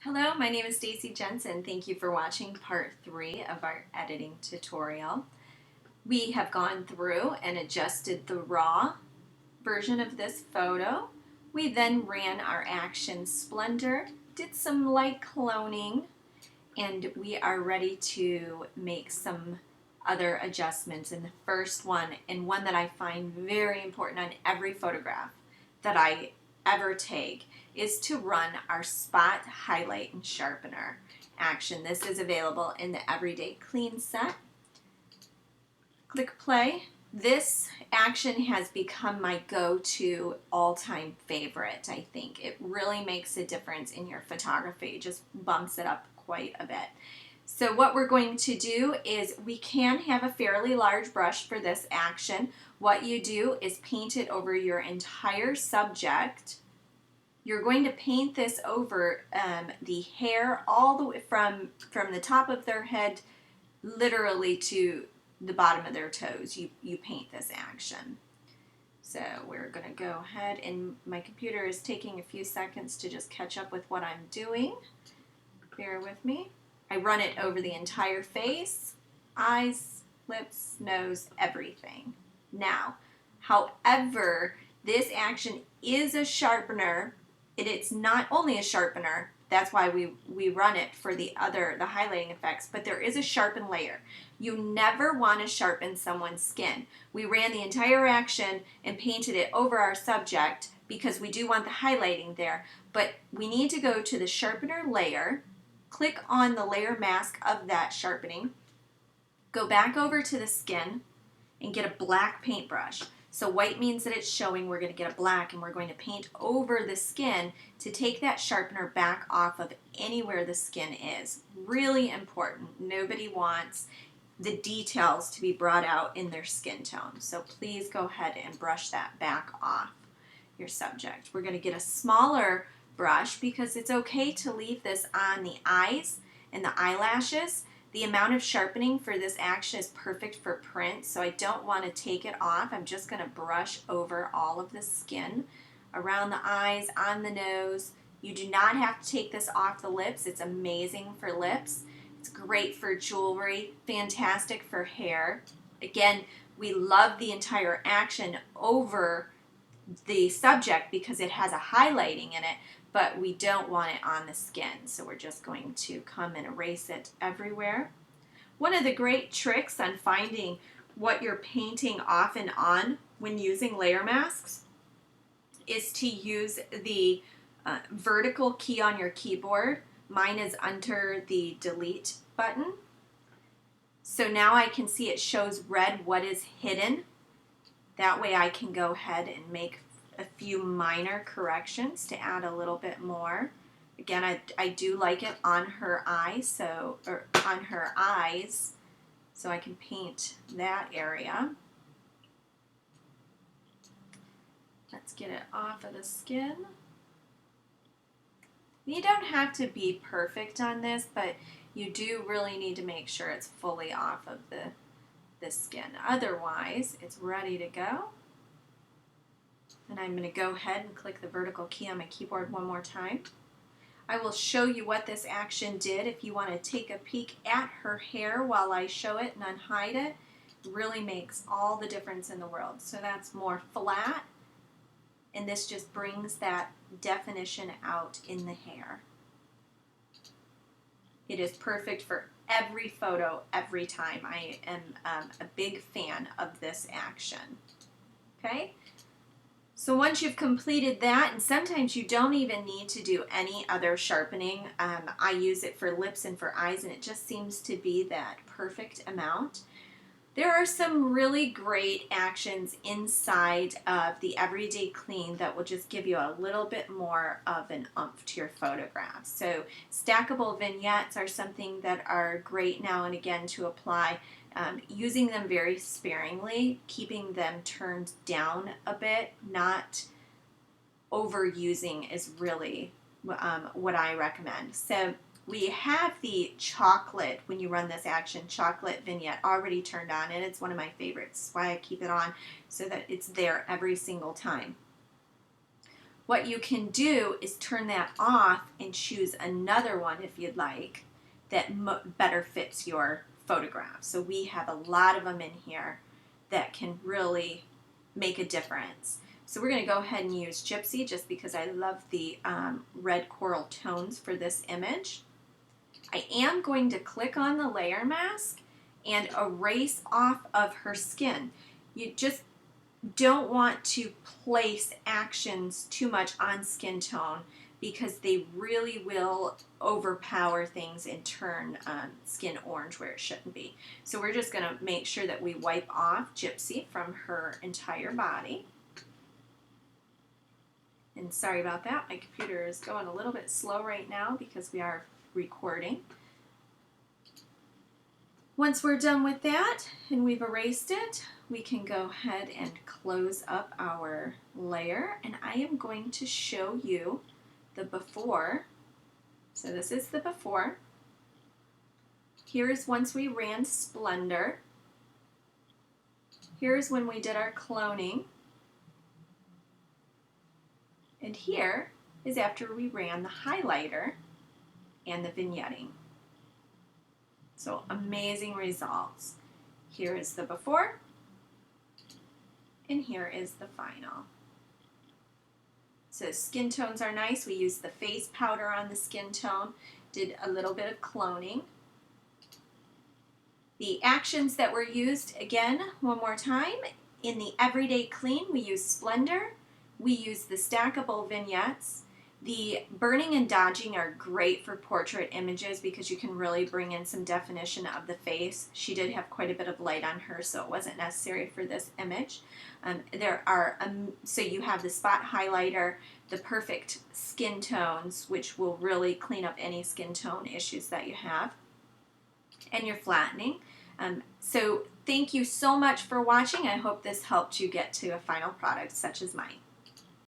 Hello, my name is Stacy Jensen. Thank you for watching part 3 of our editing tutorial. We have gone through and adjusted the raw version of this photo. We then ran our action splendor, did some light cloning, and we are ready to make some other adjustments. And the first one, and one that I find very important on every photograph that I ever take, is to run our spot highlight and sharpener action. This is available in the Everyday Clean set. Click play. This action has become my go-to all-time favorite, I think. It really makes a difference in your photography. It just bumps it up quite a bit. So what we're going to do is we can have a fairly large brush for this action. What you do is paint it over your entire subject. You're going to paint this over the hair all the way from the top of their head literally to the bottom of their toes. You paint this action. So we're going to go ahead, and my computer is taking a few seconds to just catch up with what I'm doing. Bear with me. I run it over the entire face, eyes, lips, nose, everything. Now, however, this action is a sharpener. It's not only a sharpener, that's why we run it for the highlighting effects, but there is a sharpen layer. You never want to sharpen someone's skin. We ran the entire action and painted it over our subject because we do want the highlighting there, but we need to go to the sharpener layer, click on the layer mask of that sharpening, go back over to the skin, and get a black paintbrush. So white means that it's showing. We're going to get a black, and we're going to paint over the skin to take that sharpener back off of anywhere the skin is. Really important. Nobody wants the details to be brought out in their skin tone. So please go ahead and brush that back off your subject. We're going to get a smaller brush because it's okay to leave this on the eyes and the eyelashes. The amount of sharpening for this action is perfect for print, so I don't want to take it off. I'm just going to brush over all of the skin, around the eyes, on the nose. You do not have to take this off the lips. It's amazing for lips. It's great for jewelry, fantastic for hair. Again, we love the entire action over the subject because it has a highlighting in it, but we don't want it on the skin, so we're just going to come and erase it everywhere. One of the great tricks on finding what you're painting off and on when using layer masks is to use the vertical key on your keyboard. Mine is under the delete button. So now I can see it shows red what is hidden. That way I can go ahead and make a few minor corrections to add a little bit more. Again, I do like it on her eyes, so I can paint that area. Let's get it off of the skin. You don't have to be perfect on this, but you do really need to make sure it's fully off of the skin. Otherwise, it's ready to go. And I'm going to go ahead and click the vertical key on my keyboard one more time. I will show you what this action did if you want to take a peek at her hair while I show it and unhide it. It really makes all the difference in the world. So that's more flat, and this just brings that definition out in the hair. It is perfect for every photo, every time. I am a big fan of this action. Okay? So once you've completed that, and sometimes you don't even need to do any other sharpening. I use it for lips and for eyes, and it just seems to be that perfect amount. There are some really great actions inside of the Everyday Clean that will just give you a little bit more of an oomph to your photograph. So stackable vignettes are something that are great now and again to apply. Using them very sparingly, keeping them turned down a bit, not overusing is really what I recommend. So we have the chocolate, when you run this action, chocolate vignette already turned on, and it's one of my favorites. That's why I keep it on, so that it's there every single time. What you can do is turn that off and choose another one if you'd like that better fits your photograph. So we have a lot of them in here that can really make a difference. So we're going to go ahead and use Gypsy just because I love the red coral tones for this image. I am going to click on the layer mask and erase off of her skin. You just don't want to place actions too much on skin tone because they really will overpower things and turn skin orange where it shouldn't be. So we're just going to make sure that we wipe off Gypsy from her entire body. And sorry about that, my computer is going a little bit slow right now because we are recording. Once we're done with that and we've erased it, we can go ahead and close up our layer, and I am going to show you the before. So this is the before. Here is once we ran Splendor. Here's when we did our cloning. And here is after we ran the highlighter and the vignetting. So amazing results. Here is the before, and here is the final. So skin tones are nice. We used the face powder on the skin tone, did a little bit of cloning. The actions that were used, again, one more time, in the Everyday Clean, we used Splendor. We used the stackable vignettes. The burning and dodging are great for portrait images because you can really bring in some definition of the face. She did have quite a bit of light on her, so it wasn't necessary for this image. So you have the spot highlighter, the perfect skin tones, which will really clean up any skin tone issues that you have, and your flattening. So thank you so much for watching. I hope this helped you get to a final product such as mine.